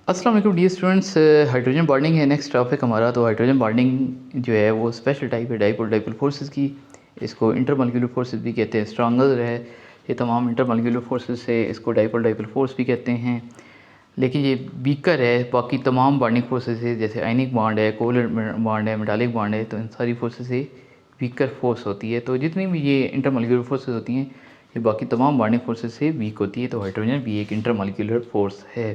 अस्सलाम वालेकुम dear students. Hydrogen bonding है नेक्स्ट टॉपिक हमारा। तो हाइड्रोजन बॉन्डिंग जो है वो स्पेशल टाइप है डाइपोल डाइपोल फोर्सेस की। इसको इंटरमॉलिक्यूलर फोर्सेस भी कहते हैं। स्ट्रॉन्गर है ये तमाम इंटरमॉलिक्यूलर फोर्सेस से, इसको डाइपोल डाइपोल फोर्स भी कहते हैं। लेकिन ये वीकर है बाकी तमाम बॉन्डिंग फोर्सेस से, जैसे आयनिक बॉन्ड है, कोवलेंट बॉन्ड है, मेटालिक बॉन्ड है। तो इन सारी फोर्सेस से वीकर फोर्स होती है। तो जितनी भी ये इंटरमॉलिक्यूलर फोर्सेस होती हैं ये बाकी तमाम बॉन्डिंग फोर्सेस से वीक होती है। तो हाइड्रोजन भी एक इंटरमॉलिक्यूलर फोर्स है।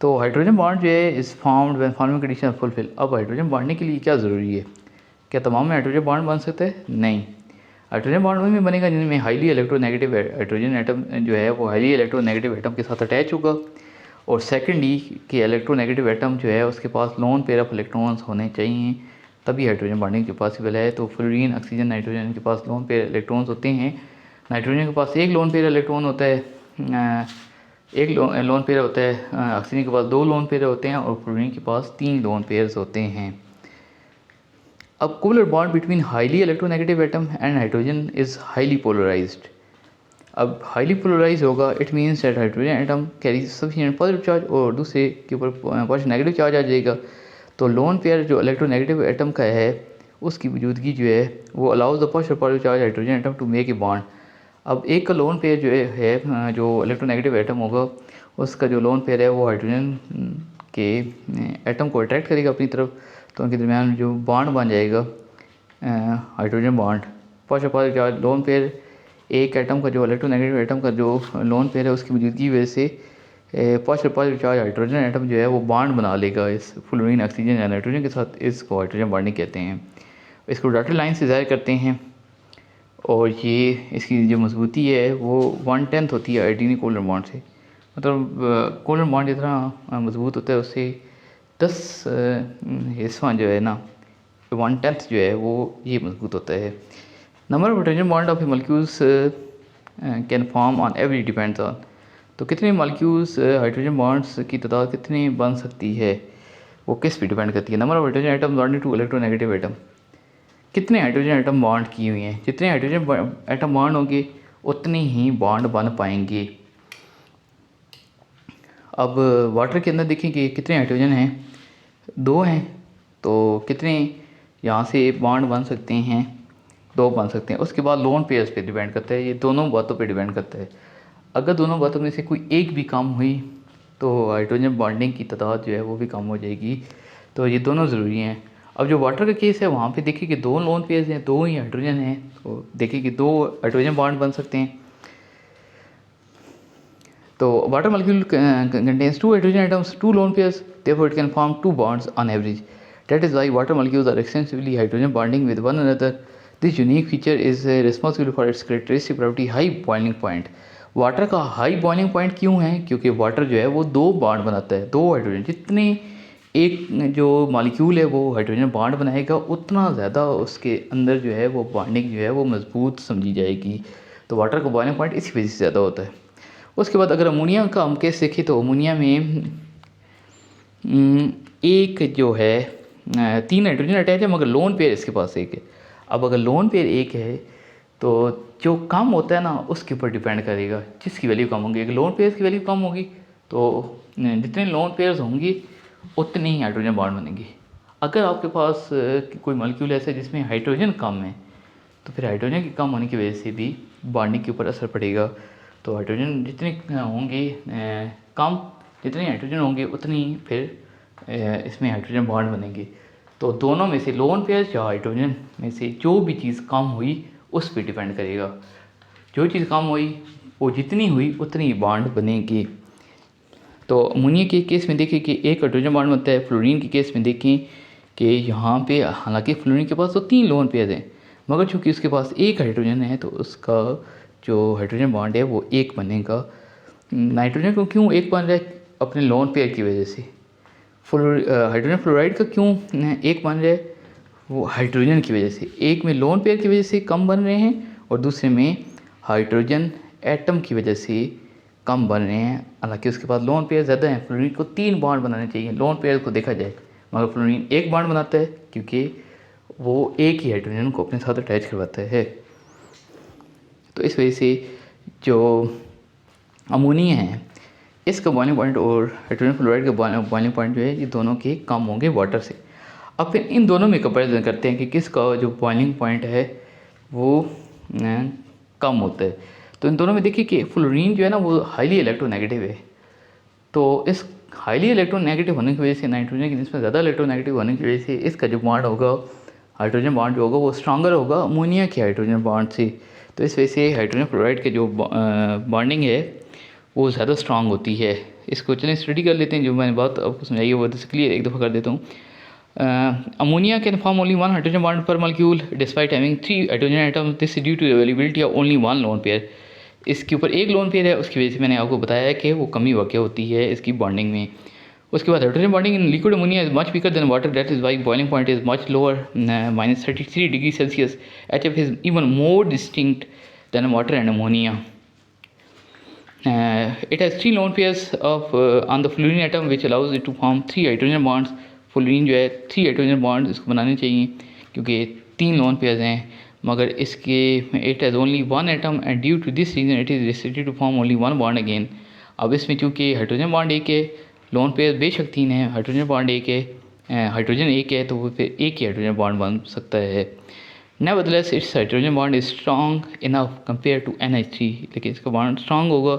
तो हाइड्रोजन बॉन्ड जो है इस formed when following condition fulfil. अब हाइड्रोजन बांधने के लिए क्या ज़रूरी है? क्या तमाम में हाइड्रोजन बॉन्ड बन सकता है? नहीं। हाइड्रोजन बॉन्ड वही में बनेगा जिनमें हाईली इलेक्ट्रोनेगेटिव हाइड्रोजन एटम जो है वो हाईली इलेक्ट्रोनेगेटिव एटम के साथ अटैच होगा। और सेकेंडली कि इलेक्ट्रोनेगेटिव एटम जो है उसके पास लोन पेयर ऑफ इलेक्ट्रॉन्स होने चाहिए, तभी हाइड्रोजन बॉन्डिंग के पॉसिबल है। तो फ्लोरीन, ऑक्सीजन, नाइट्रोजन के पास लोन पेयर इलेक्ट्रॉन्स होते हैं। नाइट्रोजन के पास एक लोन पेयर इलेक्ट्रॉन होता है, एक लोन पेयर होता है। ऑक्सीजन के पास दो लोन पेयर होते हैं और फ्लोरीन के पास तीन लोन पेयर्स होते हैं। अब covalent bond between highly electronegative atom and hydrogen is highly polarised. अब हाईली पोलराइज होगा, it means that hydrogen atom carry sufficient positive charge और दूसरे के ऊपर पॉजिटिव नेगेटिव चार्ज आ जाएगा। तो लोन पेयर जो इलेक्ट्रोनेगेटिव एटम का है उसकी मौजूदगी जो है वो allows the positive charge hydrogen atom to make a bond. अब एक का लोन पेयर जो है जो इलेक्ट्रोनेगेटिव एटम होगा उसका जो लोन पेयर है वो हाइड्रोजन के एटम को अट्रैक्ट करेगा अपनी तरफ। तो उनके दरमियान जो बॉन्ड बन जाएगा hydrogen bond, positive charge lone pair, एक एटम का जो इलेक्ट्रोनेगेटिव एटम का जो लोन पेयर है उसकी मौजूदगी की वजह से पॉजिटिव चार्ज हाइड्रोजन एटम जो है वो बॉन्ड बना लेगा इस फ्लोरीन, ऑक्सीजन या नाइट्रोजन के साथ। इसको हाइड्रोजन बॉन्डिंग कहते हैं। इसको डॉटेड लाइन से ज़ाहिर करते हैं और ये इसकी जो मजबूती है वो 1/10 होती है आयोडीन कोवलेंट बॉन्ड से। मतलब कोवलेंट बॉन्ड जितना मजबूत होता है उससे 10 हिस्सा जो है ना, 1/10 जो है वो ये मजबूत होता है। Number of hydrogen bond of molecules can form on every depends on. तो कितने मॉलिक्यूल्स हाइड्रोजन बॉन्ड्स की तादाद कितनी बन सकती है वो किस पे डिपेंड करती है? Number of hydrogen atom bonded to electronegative atom. कितने हाइड्रोजन एटम बॉन्ड किए हुए हैं, जितने हाइड्रोजन एटम बॉन्ड होंगे उतने ही बॉन्ड बन पाएंगे। अब वाटर के अंदर देखें कि कितने हाइड्रोजन हैं, 2 हैं। तो कितने यहाँ से बॉन्ड बन सकते हैं? 2 बन सकते हैं। उसके बाद लोन पेयर्स पे डिपेंड करता है, ये दोनों बातों पे डिपेंड करता है। अगर दोनों बातों में से कोई एक भी कम हुई तो हाइड्रोजन बॉन्डिंग की तादाद जो है वो भी कम हो जाएगी। तो ये दोनों ज़रूरी हैं। अब जो वाटर का केस है वहाँ पे देखिए कि 2 लोन पेयर्स हैं, 2 ही हाइड्रोजन हैं। तो देखिए कि 2 हाइड्रोजन बॉन्ड बन सकते हैं। तो water molecule contains 2 hydrogen atoms, 2 lone pairs, therefore it can form 2 bonds on average. That is why water molecules are extensively hydrogen bonding with one another. This unique feature is responsible for its characteristic property high boiling point. Water का high boiling point क्यों है? क्योंकि water जो है वो 2 bond बनाता है, 2 hydrogen. जितने एक जो मॉलिक्यूल है वो हाइड्रोजन बॉन्ड बनाएगा उतना ज़्यादा उसके अंदर जो है वो बॉन्डिंग जो है वो मजबूत समझी जाएगी। तो वाटर का बॉइलिंग पॉइंट इसी वजह से ज़्यादा होता है। उसके बाद अगर अमोनिया का हम केस देखें तो अमोनिया में एक जो है 3 हाइड्रोजन अटैच है मगर लोन पेयर इसके पास एक है। अब अगर लोन पेयर एक है तो जो कम होता है ना उसके ऊपर डिपेंड करेगा, जिसकी वैल्यू कम होगी। अगर लोन पेयर की वैल्यू कम होगी तो जितने लोन पेयर्स होंगे उतने ही हाइड्रोजन बॉन्ड बनेंगे। अगर आपके पास कोई मॉलिक्यूल ऐसा है जिसमें हाइड्रोजन कम है तो फिर हाइड्रोजन के कम होने की वजह से भी बॉन्डिंग के ऊपर असर पड़ेगा। तो हाइड्रोजन जितने होंगे कम, जितने हाइड्रोजन होंगे उतनी फिर इसमें हाइड्रोजन बॉन्ड बनेंगे। तो दोनों में से लोन पेयर या हाइड्रोजन में से जो भी चीज़ कम हुई उस पर डिपेंड करेगा। जो चीज़ कम हुई वो जितनी हुई उतनी बॉन्ड बनेगी। तो अमोनिया के केस में देखें कि एक हाइड्रोजन बॉन्ड बनता है। फ्लोरीन के केस में देखें कि यहाँ पे हालांकि फ्लोरीन के पास तो 3 लोन पेयर हैं मगर चूँकि उसके पास एक हाइड्रोजन है तो उसका जो हाइड्रोजन बॉन्ड है वो एक बनेगा। नाइट्रोजन को क्यों एक बन रहा है? अपने लोन पेयर की वजह से। हाइड्रोजन फ्लोराइड का क्यों एक बन रहा है? वो हाइड्रोजन की वजह से। एक में लोन पेयर की वजह से कम बन रहे हैं और दूसरे में हाइड्रोजन एटम की वजह से कम बन रहे हैं। हालांकि उसके पास लोन पेयर ज़्यादा हैं। फ्लोरीन को 3 बॉन्ड बनाने चाहिए लोन पेयर को देखा जाए, मगर फ्लोरीन एक बॉन्ड बनाता है क्योंकि वो एक ही हाइड्रोजन को अपने साथ अटैच करवाता है। तो इस वजह से जो अमोनिया है इसका बॉइलिंग पॉइंट और हाइड्रोजन फ्लोराइड का बॉइलिंग पॉइंट जो है ये दोनों के कम होंगे वाटर से। अब फिर इन दोनों में कंपैरिजन करते हैं कि किसका जो बॉइलिंग पॉइंट है वो कम होता है। तो इन दोनों में देखिए कि फ्लोरीन जो है ना वो हाईली इलेक्ट्रोनेगेटिव है। तो इस हाईली इलेक्ट्रोनेगेटिव होने की वजह से, नाइट्रोजन की निस्बत ज़्यादा इलेक्ट्रोनेगेटिव होने की वजह से इसका जो बॉन्ड होगा, हाइड्रोजन बॉन्ड जो होगा वो स्ट्रांगर होगा अमोनिया के हाइड्रोजन बॉन्ड से। तो इस वजह से हाइड्रोजन फ्लोराइड के जो बॉन्डिंग है वो ज़्यादा स्ट्रांग होती है। इसको चलें स्टडी कर लेते हैं। जो मैंने बात आपको समझाई है वो क्लियर एक दफ़ा कर देता हूँ। Ammonia can form only one hydrogen bond per molecule despite having 3 hydrogen atoms, this due to availability of only one lone pair. इसके ऊपर एक लोन पेयर है, उसकी वजह से मैंने आपको बताया है कि वो कमी वाक़ होती है इसकी बॉन्डिंग में। उसके बाद hydrogen bonding in liquid ammonia is much weaker than water, that is why boiling point is much lower, -33 degree Celsius. HF is even more distinct than water and ammonia. It has 3 lone pairs of on the fluorine atom which allows it to form 3 hydrogen bonds। Fluorine जो है 3 hydrogen bond इसको बनाने चाहिए क्योंकि 3 lone pairs हैं, मगर इसके it has only one atom and due to this reason it is restricted to form only one bond again. अब इसमें चूँकि हाइड्रोजन बॉन्ड एक है, लोन पेयर बेशक 3 है, हाइड्रोजन बॉन्ड एक है, हाइड्रोजन एक है, तो वो फिर एक ही हाइड्रोजन बॉन्ड बन सकता है। Nevertheless, its hydrogen bond is strong enough compared to NH3। लेकिन इसका बॉन्ड स्ट्रांग होगा,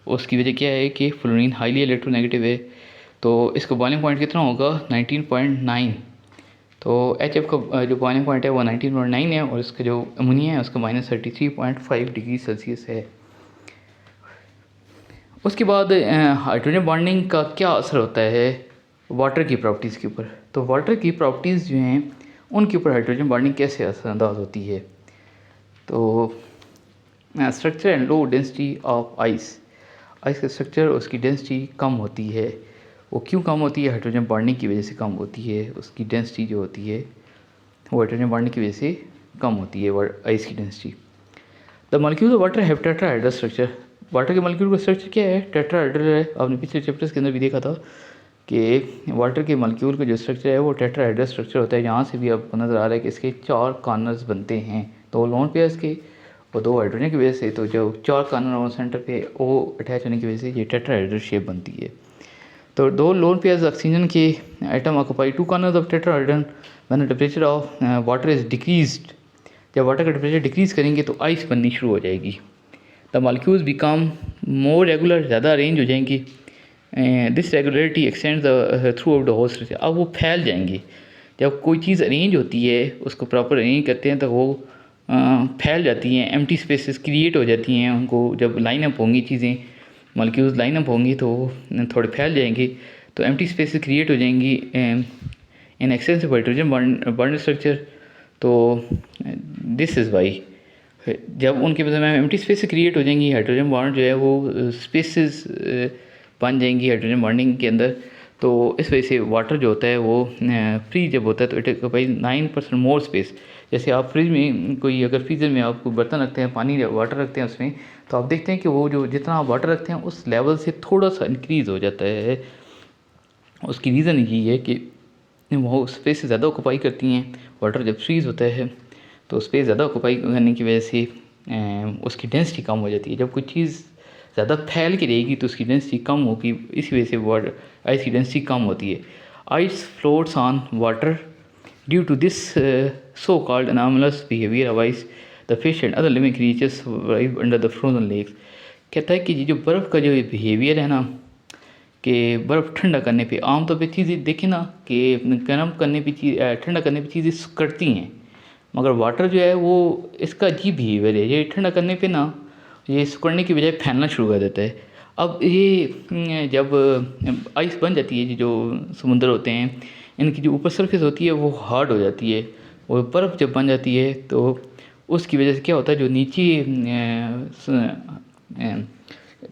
उसकी वजह क्या है कि फ्लोरीन हाईली इलेक्ट्रोनेगेटिव है। तो इसका बॉइलिंग पॉइंट कितना होगा 19.9। तो HF का जो बॉइलिंग पॉइंट है वो 19.9 है और इसका जो अमोनिया है उसका -33.5 डिग्री सेल्सियस है। उसके बाद हाइड्रोजन बॉन्डिंग का क्या असर होता है वाटर की प्रॉपर्टीज़ के ऊपर। तो वाटर की प्रॉपर्टीज़ जो हैं उनके ऊपर हाइड्रोजन बॉन्डिंग कैसे असरअंदाज होती है। तो structure and low density of ice का स्ट्रक्चर और उसकी डेंसिटी कम होती है। वो क्यों कम होती है? हाइड्रोजन बॉन्डिंग की वजह से कम होती है। उसकी डेंसिटी जो होती है वो हाइड्रोजन बॉन्डिंग की वजह से कम होती है आइस की density. The molecule of water have tetrahedral structure. Water के मॉलिक्यूल का स्ट्रक्चर क्या है? टेट्राहेड्रल है। आपने पिछले चैप्टर्स के अंदर भी देखा था कि वाटर के मॉलिक्यूल का जो स्ट्रक्चर है वो टेट्राहेड्रल स्ट्रक्चर होता है। यहाँ से भी आपको नज़र आ रहा है कि इसके 4 कॉर्नर्स बनते हैं, 2 लोन पेयर्स के और 2 हाइड्रोजन की वजह से। तो जो 4 कॉर्नर और सेंटर पे वो अटैच होने की वजह से ये टेट्राहेड्रल शेप बनती है। तो 2 लोन पेयर्स ऑक्सीजन के atom occupy 2 corners of tetrahedral when the temperature of water is decreased. जब वाटर का टेम्परेचर डिक्रीज़ करेंगे तो आइस बननी शुरू हो जाएगी। The molecules become more regular, ज़्यादा अरेंज हो जाएंगी। This regularity extends throughout the whole structure. अब वो फैल जाएंगी। जब कोई चीज़ अरेंज होती है, उसको प्रॉपर अरेंज करते हैं तो वो फैल जाती हैं, एम्प्टी स्पेसेस क्रिएट हो जाती हैं। उनको जब लाइन अप होंगी चीज़ें, मॉलिक्यूल्स लाइन अप होंगी तो थोड़े फैल जाएंगे, तो एम्प्टी स्पेसेस क्रिएट हो जाएंगी in excess of hydrogen bond structure. तो दिस इज़ वाई जब उनके में एम्प्टी स्पेस क्रिएट हो जाएंगी, हाइड्रोजन बॉन्ड जो है वो स्पेसेस बन जाएंगी हाइड्रोजन बॉन्डिंग के अंदर। तो इस वजह से वाटर जो होता है वो फ्री जब होता है तो इट ऑक्यूपाइज 9% मोर स्पेस। जैसे आप फ्रिज में कोई अगर फ्रीजर में आप कोई बर्तन रखते हैं, पानी वाटर रखते हैं उसमें, तो आप देखते हैं कि वो जो जितना आप वाटर रखते हैं उस लेवल से थोड़ा सा इंक्रीज़ हो जाता है। उसकी रीज़न यही है कि वो स्पेस ज़्यादा ऑक्यूपाई करती हैं। वाटर जब फ्रीज़ होता है तो स्पेस ज़्यादा ऑक्यूपाई करने की वजह से उसकी डेंसिटी कम हो जाती है। जब कोई चीज़ ज़्यादा फैल के रहेगी तो उसकी डेंसिटी कम होगी, इसी वजह से वाटर आइस की डेंसिटी कम होती है। Ice floats on water due to this so called anomalous behaviour of ice, the fish and other living creatures survive under the frozen lakes. कहता है कि ये जो बर्फ़ का जो बिहेवियर है ना, कि बर्फ़ ठंडा करने पे आमतौर पे चीज़ें देखें ना कि गर्म करने पे ठंडा करने पे चीज़ें सिकुड़ती हैं, मगर वाटर जो है वो इसका अजीब बिहेवियर है। ये ठंडा करने पे ना ये सिकुड़ने की बजाय फैलना शुरू कर देता है। अब ये जब आइस बन जाती है, ये जो समुंदर होते हैं इनकी जो ऊपर सरफेस होती है वो हार्ड हो जाती है, और बर्फ़ जब बन जाती है तो उसकी वजह से क्या होता है, जो नीचे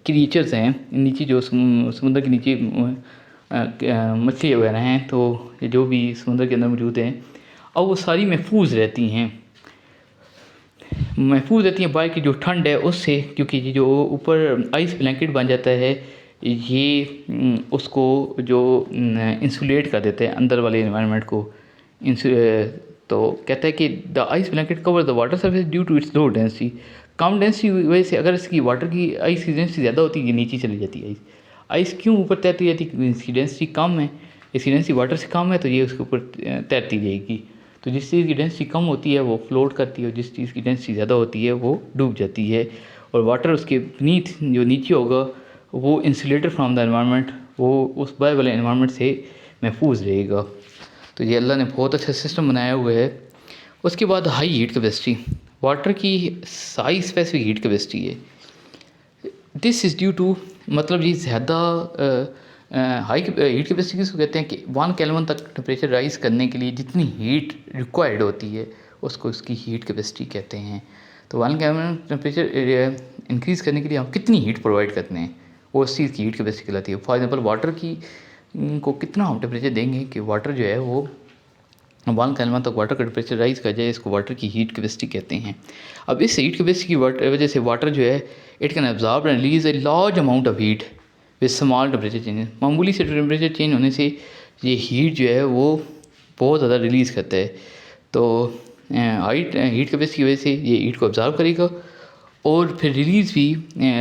क्रिएचर्स हैं, नीचे जो समुद्र के नीचे मछली वगैरह हैं, तो जो भी समुद्र के अंदर मौजूद हैं, अब वो सारी महफूज रहती हैं बाहर की जो ठंड है उससे, क्योंकि ये जो ऊपर आइस ब्लैंकेट बन जाता है ये उसको जो इंसुलेट कर देते हैं अंदर वाले एनवायरनमेंट को। तो कहता है कि the ice blanket cover the water surface due to its low density. कम डेंसिटी की वजह से, अगर इसकी वाटर की आइस की डेंसिटी ज़्यादा होती है ये नीचे चली जाती है आइस। आइस क्यों ऊपर तैरती जाती है? इसकी डेंसिटी कम है, इसकी डेंसिटी वाटर से कम है, तो ये उसके ऊपर तैरती जाएगी। तो जिस चीज़ की डेंसिटी कम होती है वो फ्लोट करती है, और जिस चीज़ की डेंसिटी ज़्यादा होती है वो डूब जाती है। और वाटर उसके नीथ जो नीचे होगा वो इंसुलेटेड फ्रॉम द एनवायरनमेंट, वो उस बाहर वाले एनवायरनमेंट से महफूज रहेगा। तो ये अल्लाह ने बहुत अच्छा सिस्टम बनाया हुआ है। उसके बाद हाई हीट कैपेसिटी, वाटर की हाई स्पेसिफिक हीट कैपेसिटी है। दिस इज़ ड्यू टू, मतलब ये ज़्यादा हाई हीट कैपेसिटी किसको कहते हैं कि 1 केल्विन तक टेम्परेचर राइज़ करने के लिए जितनी हीट रिक्वायर्ड होती है उसको उसकी हीट कैपेसिटी कहते हैं। तो 1 केल्विन टेम्परेचर इंक्रीज़ करने के लिए हम कितनी हीट प्रोवाइड करते हैं वो उस चीज़ की हीट कैपेसिटी कहलाती है। फॉर एग्जांपल वाटर की को कितना हम टेम्परेचर देंगे कि वाटर जो है वो 1 केल्विन तक वाटर का टेम्परेचर राइज कर जाए, इसको वाटर की हीट कैपेसिटी कहते हैं। अब इस हीट कैपेसिटी की वजह से वाटर जो है it can absorb and release a large amount of heat with small temperature changes. मामूली से टेम्परेचर चेंज होने से ये हीट जो है वो बहुत ज़्यादा रिलीज़ करता है। तो हीट कैपेसिटी की वजह से ये हीट को एब्जॉर्ब करेगा और फिर रिलीज़ भी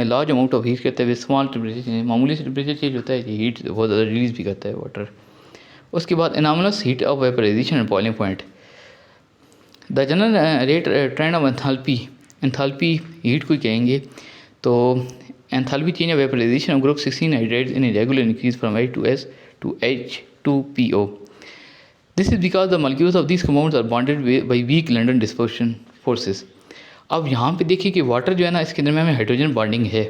लार्ज अमाउंट ऑफ हीट करता है विद स्मॉल टेम्परेचर चेंज। मामूली से टेम्परेचर चेंज होता है, ये हीट बहुत ज़्यादा रिलीज़ भी करता है वाटर। उसके बाद anomalous heat of vaporization and boiling point, the general rate trend of enthalpy heat को कहेंगे। तो enthalpy change of vaporization of group 16 hydrates in regular increase from H2S to H2PO। This is because the molecules of this compounds are bonded by weak London dispersion forces. अब यहाँ पे देखिए कि water जो है ना, इसके अंदर में हाइड्रोजन बॉन्डिंग है।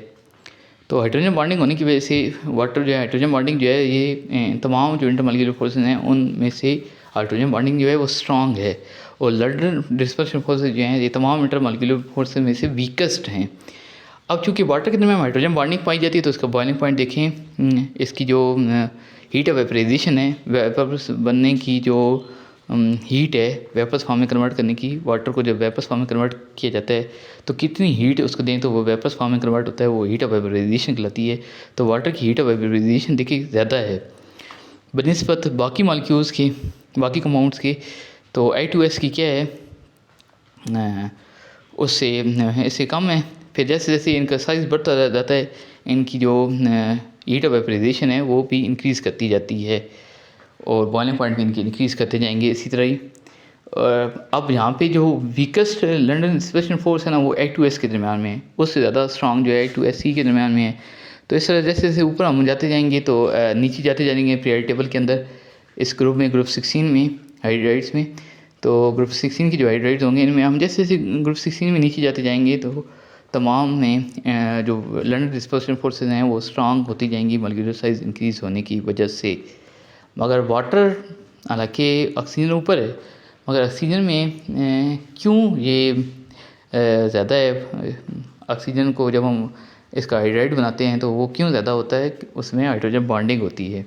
तो हाइड्रोजन बॉन्डिंग होने की वजह से वाटर जो है, हाइड्रोजन बॉन्डिंग जो है ये तमाम जो इंटरमॉलिक्यूलर फोर्सेस हैं उनमें से हाइड्रोजन बॉन्डिंग जो है वो स्ट्रांग है, और लंडन डिस्पर्शन फोर्सेस जो हैं ये तमाम इंटरमॉलिक्यूलर फोर्सेस में से वीकेस्ट हैं। अब चूँकि वाटर के अंदर में हाइड्रोजन बॉन्डिंग पाई जाती है तो इसका बॉइलिंग पॉइंट देखें, इसकी जो हीट ऑफ वेपराइजेशन है, वेपर्स बनने की जो हीट है वेपर्स फॉर्म में कन्वर्ट करने की, वाटर को जब वेपर्स फॉर्म में कन्वर्ट किया जाता है तो कितनी हीट उसको दें तो वो वेपर्स फॉर्म में कन्वर्ट होता है, वो हीट ऑफ वेपराइजेशन कहलाती है। तो वाटर की हीट ऑफ वेपराइजेशन देखिए ज़्यादा है बनिस्बत बाकी मॉलिक्यूल्स के, बाकी कंपाउंड्स के। तो H2S की क्या है उससे इससे कम है। फिर जैसे जैसे इनका साइज़ बढ़ता जाता है इनकी जो हीट ऑफ वेपराइजेशन है वो भी इंक्रीज़ करती जाती है, और बॉइलिंग पॉइंट भी इनके इंक्रीज़ करते जाएंगे इसी तरह ही। अब यहाँ पे जो वीकेस्ट लंडन डिस्पर्शन फोर्स है ना वो H2S के दरमियान में है, उससे ज़्यादा स्ट्रॉन्ग जो है H2SC के दरमियान में है। तो इस तरह जैसे जैसे ऊपर हम जाते जाएंगे तो नीचे जाते जाएंगे पीरियड टेबल के अंदर इस ग्रुप में, ग्रुप 16 में हाइड्राइड्स में। तो ग्रुप 16 की जो हाइड्राइड्स होंगे इनमें हम जैसे जैसे ग्रुप 16 में नीचे जाते जाएंगे तो तमाम में जो लंडन डिस्पर्शन फोर्सेस हैं वो स्ट्रॉन्ग होती जाएंगी मॉलिक्यूलर साइज़ इंक्रीज़ होने की वजह से। मगर वाटर हालांकि ऑक्सीजन ऊपर है, मगर ऑक्सीजन में क्यों ये ज़्यादा है, ऑक्सीजन को जब हम इसका हाइड्राइड बनाते हैं तो वो क्यों ज़्यादा होता है, उसमें हाइड्रोजन बॉन्डिंग होती है।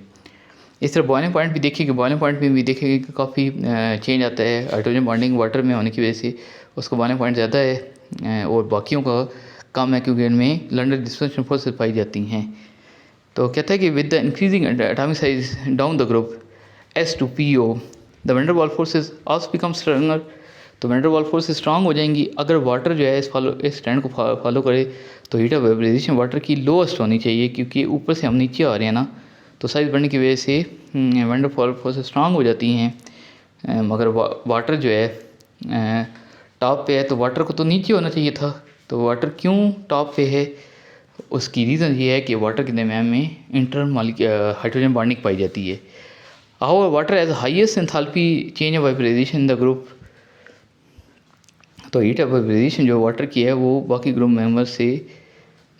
इस तरह बॉइलिंग पॉइंट भी देखिए कि बॉइलिंग पॉइंट में भी देखेंगे कि काफ़ी चेंज आता है हाइड्रोजन बॉन्डिंग वाटर में होने की वजह से, उसका बॉइलिंग पॉइंट ज़्यादा है और बाकियों का कम है क्योंकि इनमें लंडन डिस्पर्शन फोर्सेस पाई जाती हैं। तो कहता है कि with the increasing atomic size down the group S2PO the van Waals forces also become stronger. तो वैन वाल फोर्सेस स्ट्रांग हो जाएंगी अगर वाटर जो है इस ट्रेंड को फॉलो करे। तो हीट ऑफ वेपराइजेशन वाटर की लोएस्ट होनी चाहिए क्योंकि ऊपर से हम नीचे आ रहे हैं ना, तो साइज बढ़ने की वजह से वैन वाल फोर्सेस स्ट्रांग हो जाती हैं। मगर वाटर जो है टॉप पे है तो वाटर को तो नीचे होना चाहिए था, तो वाटर क्यों टॉप पे है उसकी रीज़न ये है कि वाटर के दरमियान में हाइड्रोजन बॉन्डिंग पाई जाती है। How water has highest enthalpy change of vaporisation in the group. तो हीट ऑफ वेपराइजेशन जो वाटर की है वो बाकी ग्रुप मेंबर से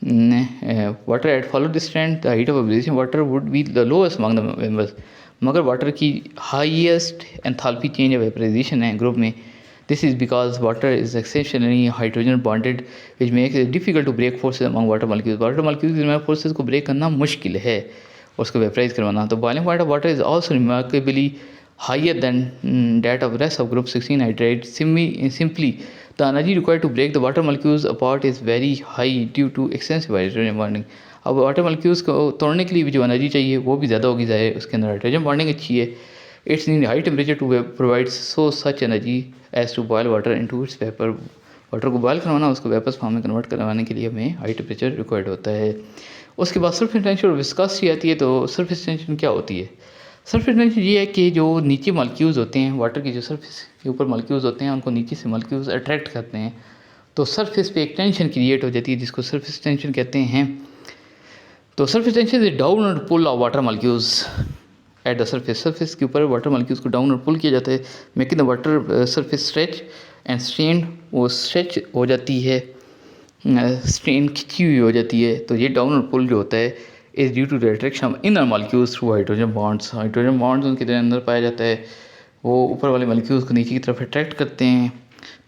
water at follow this trend the heat of vaporisation water would be the lowest among the members. मगर water की highest enthalpy change of vaporisation है ग्रुप में। This is because water is exceptionally hydrogen bonded, which makes it difficult to break forces among water molecules. Water molecules में forces को break करना मुश्किल है, उसको वेपराइज करवाना। तो boiling point of water is also remarkably higher than that of rest of group 16 hydrate. Simply, the energy required to break the water molecules apart is very high due to extensive hydrogen bonding. अब water molecules को तोड़ने के लिए भी जो energy चाहिए वो भी ज़्यादा होगी, ज़ाहिर उसके अंदर हाइड्रोजन बॉन्डिंग अच्छी है। It's in high temperature to provide so such energy as to boil water into its vapor. Water को बॉयल करवाना, उसको वेपर्स फॉर्म में कन्वर्ट करवाने के लिए हमें हाई टेम्परेचर रिक्वायर्ड होता है। उसके बाद सरफेस टेंशन और विस्कोसिटी आती है। तो सरफेस टेंशन क्या होती है? सरफेस टेंशन ये है कि जो नीचे मॉलिक्यूल्स होते हैं, वाटर की जो सरफेस के ऊपर मॉलिक्यूल्स होते हैं, उनको नीचे से मॉलिक्यूल्स अट्रैक्ट करते हैं, तो सरफेस पे एक टेंशन क्रिएट हो जाती है जिसको सरफेस टेंशन कहते हैं। तो सरफेस टेंशन इज डाउन और pull of water molecules at the surface के ऊपर वाटर मॉलिक्यूल्स को डाउन और पुल किया जाता है, making the water surface stretch and strain, वो स्ट्रेच हो जाती है, स्ट्रेन खिंची हुई हो जाती है। तो ये डाउन और पुल जो होता है is due to the attraction of inner molecules through hydrogen bonds. Hydrogen bonds उनके अंदर पाया जाता है, वो ऊपर वाले मॉलिक्यूल्स को नीचे की तरफ अट्रैक्ट करते हैं।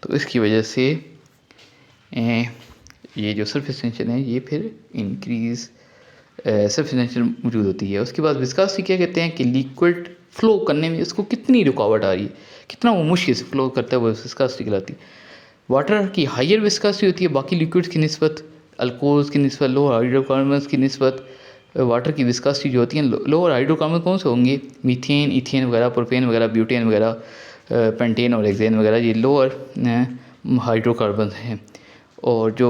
तो इसकी वजह से ये जो सरफेस टेंशन है ये फिर इंक्रीज़ सरफेस टेंशन मौजूद होती है। उसके बाद विस्कोसिटी क्या कहते हैं कि लिक्विड फ्लो करने में इसको कितनी रुकावट आ रही है, कितना वो मुश्किल से फ्लो करता है, वो विस्कोसिटी कहलाती है। वाटर की हायर विस्कोसिटी होती है बाकी लिक्विड्स की निस्बत, अल्कोहल्स की निस्बत, लोअर हाइड्रोकार्बन्स की निस्बत। वाटर की विस्कोसिटी जो होती है, लोअर हाइड्रोकार्बन कौन से होंगे? मीथेन, इथेन वगैरह, प्रोपेन वगैरह, ब्यूटेन वगैरह, पेंटेन और हेक्सेन वगैरह, ये लोअर हाइड्रोकार्बन हैं। और जो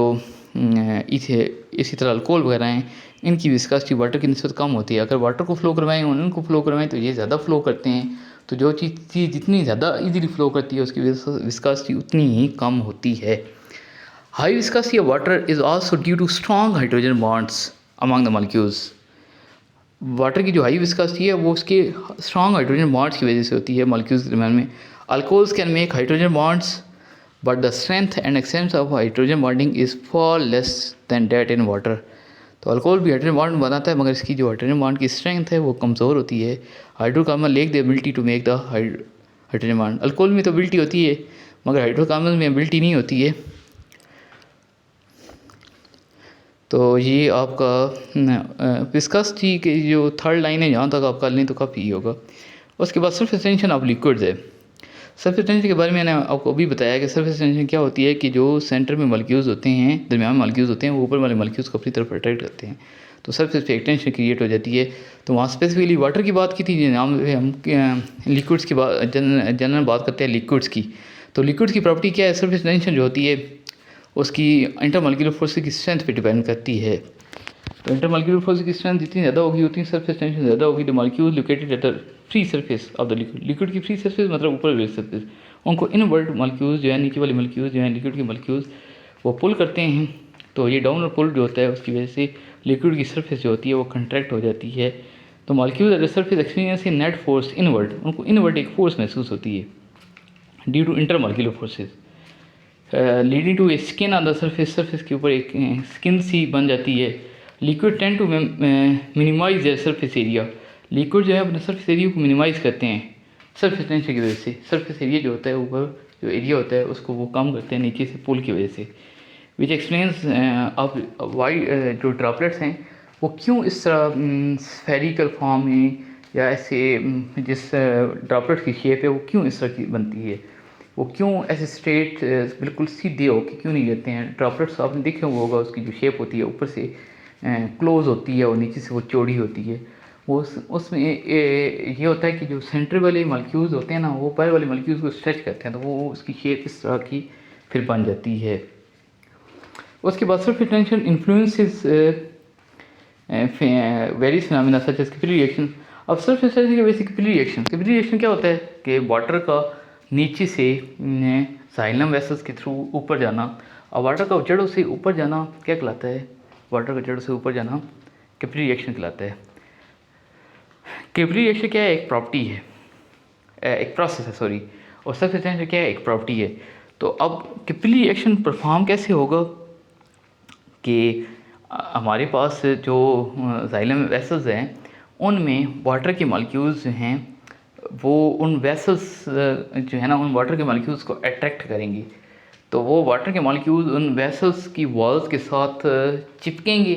इसी तरह अल्कोहल वगैरह हैं, इनकी विस्कोसिटी वाटर की निस्बत कम होती है। अगर वाटर को फ्लो करवाएं और उनको फ्लो करवाएं तो ये ज़्यादा फ्लो करते हैं। तो जो चीज़ जितनी ज़्यादा इजीली फ्लो करती है उसकी विस्कोसिटी उतनी ही कम होती है। High viscosity of water is also due to strong hydrogen bonds among the molecules. Water की जो हाई विस्कोसिटी है वो उसके स्ट्रॉन्ग हाइड्रोजन बॉन्ड्स की वजह से होती है मॉलिक्यूल्स के दरमियान में। Alcohols can make hydrogen bonds but the strength and extent of hydrogen bonding is far less than that in water. तो अल्कोहल भी हाइड्रोजन बॉन्ड बनाता है मगर इसकी जो हाइड्रोजन बॉन्ड की स्ट्रेंथ है वो कमज़ोर होती है। Hydrocarbon lack the ability to make the hydrogen bond. Alcohol में तो एबिलिटी होती है मगर हाइड्रोकार्बन में एबिलिटी नहीं होती है। तो ये आपका विस्कोसिटी की जो थर्ड लाइन है यहाँ तक आप कर लें तो काफ़ी होगा। उसके बाद सरफेस टेंशन ऑफ लिक्विड्स है। सरफेस टेंशन के बारे में मैंने आपको अभी बताया कि सरफेस टेंशन क्या होती है कि जो सेंटर में मॉलिक्यूल्स होते हैं, दरमियान में मॉलिक्यूल्स होते हैं, वो ऊपर वाले मॉलिक्यूल्स को अपनी तरफ अट्रैक्ट करते हैं, तो सरफेस पे एक टेंशन क्रिएट हो जाती है। तो वहाँ स्पेसिफिकली वाटर की बात की थी, नाम हम लिक्विड्स की बात जनरल बात करते हैं लिक्विड्स की। तो लिक्विड्स की प्रॉपर्टी क्या है? सरफेस टेंशन जो होती है उसकी इंटरमॉलिक्यूलर फोर्स की स्ट्रेंथ पे डिपेंड करती है। तो इंटरमॉलिक्यूलर फोर्स की स्ट्रेंथ जितनी ज़्यादा होगी उतनी सरफेस टेंशन ज़्यादा होगी। The molecule located at the free surface of the liquid. Liquid की फ्री सरफेस मतलब ऊपर वाली सरफेस, उनको इनवर्ड मॉलिक्यूल्स जो है, नीचे वाले मॉलिक्यूल्स जो हैं लिक्विड के मॉलिक्यूल्स, वो पुल करते हैं। तो ये डाउन और पुल जो होता है उसकी वजह से लिक्विड की सरफेस जो होती है वो कंट्रैक्ट हो जाती है। तो molecule at the surface experience net force inward, उनको इनवर्ड एक फोर्स महसूस होती है due to intermolecular forces leading to a skin on the surface के ऊपर एक स्किन सी बन जाती है। Liquid tend to minimise their surface area. Liquid जो है अपने सरफेस एरिया को मिनिमाइज करते हैं सरफेस टेंशन की वजह से। सरफेस एरिया जो होता है ऊपर जो एरिया होता है उसको वो कम करते हैं नीचे से पुल की वजह से। विच एक्सप्लेन्स अब वाई जो ड्रॉपलेट्स हैं वो क्यों इस तरह स्फेरिकल फॉर्म में या ऐसे जिस ड्रॉपलेट की शेप है वो क्यों इस तरह की बनती है, वो क्यों ऐसे स्ट्रेट बिल्कुल सीधे होके क्यों नहीं रहते हैं। ड्रॉपलेट्स आपने देखा हुआ होगा, उसकी जो शेप होती है ऊपर से क्लोज होती है और नीचे से वो चौड़ी होती है। वो उसमें ये होता है कि जो सेंटर वाले मॉलिक्यूल्स होते हैं ना वो ऊपर वाले मॉलिक्यूल्स को स्ट्रेच करते हैं, तो वो उसकी शेप इस तरह की फिर बन जाती है। उसके बाद surface tension influences various phenomena such as capillary reaction. अब सरफेस टेंशन के वजह से कैपिलरी रिएक्शन क्या होता है कि वाटर का नीचे से साइलम वेसल्स के थ्रू ऊपर जाना, और वाटर का जड़ों से ऊपर जाना क्या कहलाता है? वाटर का जड़ों से ऊपर जाना कैपिलरी रिएक्शन कहलाता है। कैपिलरी रिएक्शन क्या है? एक प्रॉपर्टी है, एक प्रोसेस है सॉरी, और सरफेस टेंशन क्या है? एक प्रॉपर्टी है। तो अब कैपिलरी रिएक्शन परफॉर्म कैसे होगा कि हमारे पास जो जाइलम वेसल्स हैं उनमें वाटर के मॉलिक्यूल्स हैं वो उन वेसल्स जो है ना उन वाटर के मॉलिक्यूल्स को अट्रैक्ट करेंगी। तो वो वाटर के मॉलिक्यूल्स उन वेसल्स की वॉल्स के साथ चिपकेंगे।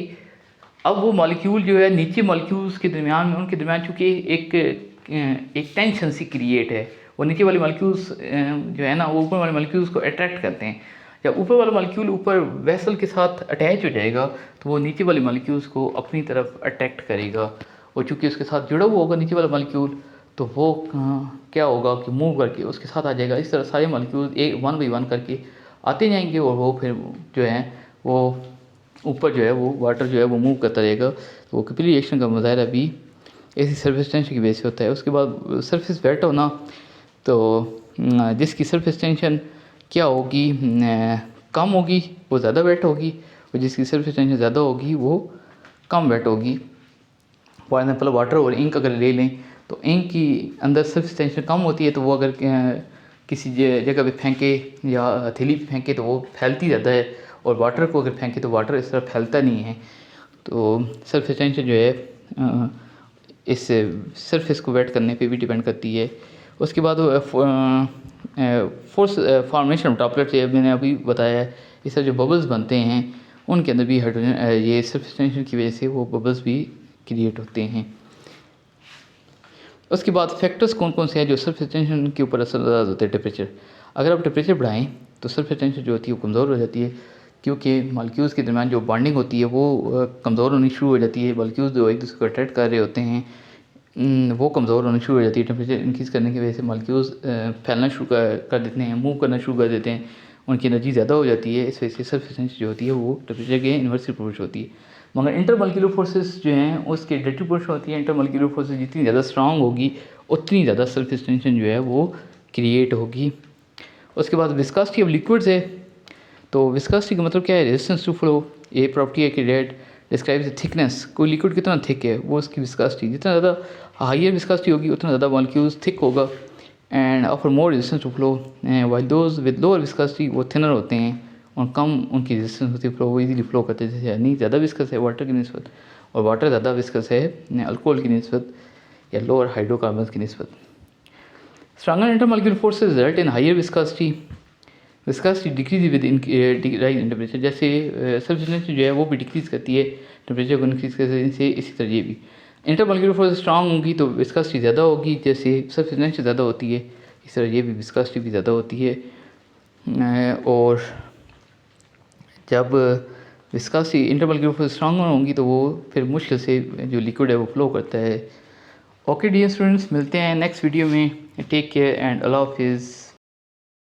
अब वो मॉलिक्यूल जो है नीचे मॉलिक्यूल्स के दरमियान में, उनके दरमियान चूँकि एक टेंशन सी क्रिएट है, वो नीचे वाले मॉलिक्यूल्स जो है ना वो ऊपर वाले मॉलिक्यूल्स को अट्रैक्ट करते हैं। जब ऊपर वाला मॉलिक्यूल ऊपर वेसल के साथ अटैच हो जाएगा तो वो नीचे वाले मॉलिक्यूल्स को अपनी तरफ अट्रैक्ट करेगा, और चूँकि उसके साथ जुड़ा हुआ होगा नीचे वाला मॉलिक्यूल तो वो क्या होगा कि मूव करके उसके साथ आ जाएगा। इस तरह सारे मॉलिक्यूल एक 1 बाई 1 करके आते जाएंगे और वो फिर जो है वो ऊपर जो है वो वाटर जो है वो मूव करता रहेगा। तो वो कैपिलरी रिएक्शन का मुजाहरा भी ऐसी सरफेस टेंशन की वजह से होता है। उसके बाद सरफेस वेट होना, तो जिसकी सरफेस टेंशन क्या होगी, कम होगी वो ज़्यादा वेट होगी, और जिसकी सरफेस टेंशन ज़्यादा होगी वो कम वेट होगी। फॉर एग्जाम्पल वाटर और इंक अगर ले लें, तो इंक की अंदर सरफेस टेंशन कम होती है, तो वो अगर किसी जगह पे फेंके या हथेली पे फेंके तो वो फैलती ज़्यादा है, और वाटर को अगर फेंके तो वाटर इस तरह फैलता नहीं है। तो सरफेस टेंशन जो है इस सरफेस को वेट करने पे भी डिपेंड करती है। उसके बाद फोर्स फॉर्मेशन ऑफ ड्रॉपलेट्स, मैंने अभी बताया है, इस तरह जो बबल्स बनते हैं उनके अंदर भी हाइड्रोजन ये सरफेस टेंशन की वजह से वो बबल्स भी क्रिएट होते हैं। उसके बाद फैक्टर्स कौन कौन से हैं जो सरफेस टेंशन के ऊपर असरअंदाज होते हैं। टेम्परेचर, अगर आप टेम्परेचर बढ़ाएं तो सरफेस टेंशन जो होती है वो कमज़ोर हो जाती है, क्योंकि मॉलिक्यूल्स के दरमियान जो बॉन्डिंग होती है वो कमज़ोर होनी शुरू हो जाती है। मॉलिक्यूल्स जो एक दूसरे को अट्रैक्ट कर रहे होते हैं वो कमज़ोर होनी शुरू हो जाती है। टेम्परेचर इंक्रीज़ करने की वजह से मॉलिक्यूल्स फैलना शुरू कर देते हैं, मूव करना शुरू कर देते हैं, उनकी एनर्जी ज़्यादा हो जाती है। इस वजह से सरफेस टेंशन जो होती है वो टेम्परेचर के इन्वर्सली प्रोपोर्शनल होती है। मगर इंटरमॉलिक्यूलर फोर्सेस जो हैं उसके डायरेक्टली प्रोपोर्शनल होती है। इंटरमॉलिक्यूलर फोर्सेस जितनी ज़्यादा स्ट्रांग होगी उतनी ज़्यादा सरफेस टेंशन जो है वो क्रिएट होगी। उसके बाद विस्कोसिटी ऑफ लिक्विड्स है, तो विस्कोसिटी का मतलब क्या है, रेजिस्टेंस टू फ्लो। ये प्रॉपर्टी है कि डेट डिस्क्राइब्स द थिकनेस, कोई लिक्विड कितना थिक है वो उसकी विस्कोसिटी, जितना ज़्यादा हाइयर विस्कोसिटी होगी उतना ज़्यादा मॉलिक्यूल्स थिक होगा and offer more resistance to flow, while those with lower viscosity वो थिनर होते हैं और कम उनकी रेजिस्टेंस होती है, फ्लो वो इजीली फ्लो करते हैं। यानी ज़्यादा विस्कस है वाटर की निस्बत, और वाटर ज़्यादा विस्कस है अल्कोहल की निस्बत या लोअर हाइड्रोकार्बन्स की निस्बत। Stronger intermolecular forces result in higher viscosity, viscosity decrease with rise in temperature. जैसे सरफेस टेंशन जो है वो भी डिक्रीज़ करती है टेम्परेचर को इंक्रीज़ करने से, इसी तरह ये भी इंटरमॉलिक्यूलर फोर्स स्ट्रांग होगी तो विस्कोसिटी ज़्यादा होगी, जैसे सरफेस टेंशन ज़्यादा होती है इस तरह ये भी विस्कोसिटी भी ज़्यादा होती है। और जब विस्कोसिटी इंटरमॉलिक्यूलर फोर्स स्ट्रांग होंगी तो वो फिर मुश्किल से जो लिक्विड है वो फ्लो करता है। ओके डियर स्टूडेंट्स, मिलते हैं नेक्स्ट वीडियो में। टेक केयर एंड अल्लाह हाफिज़।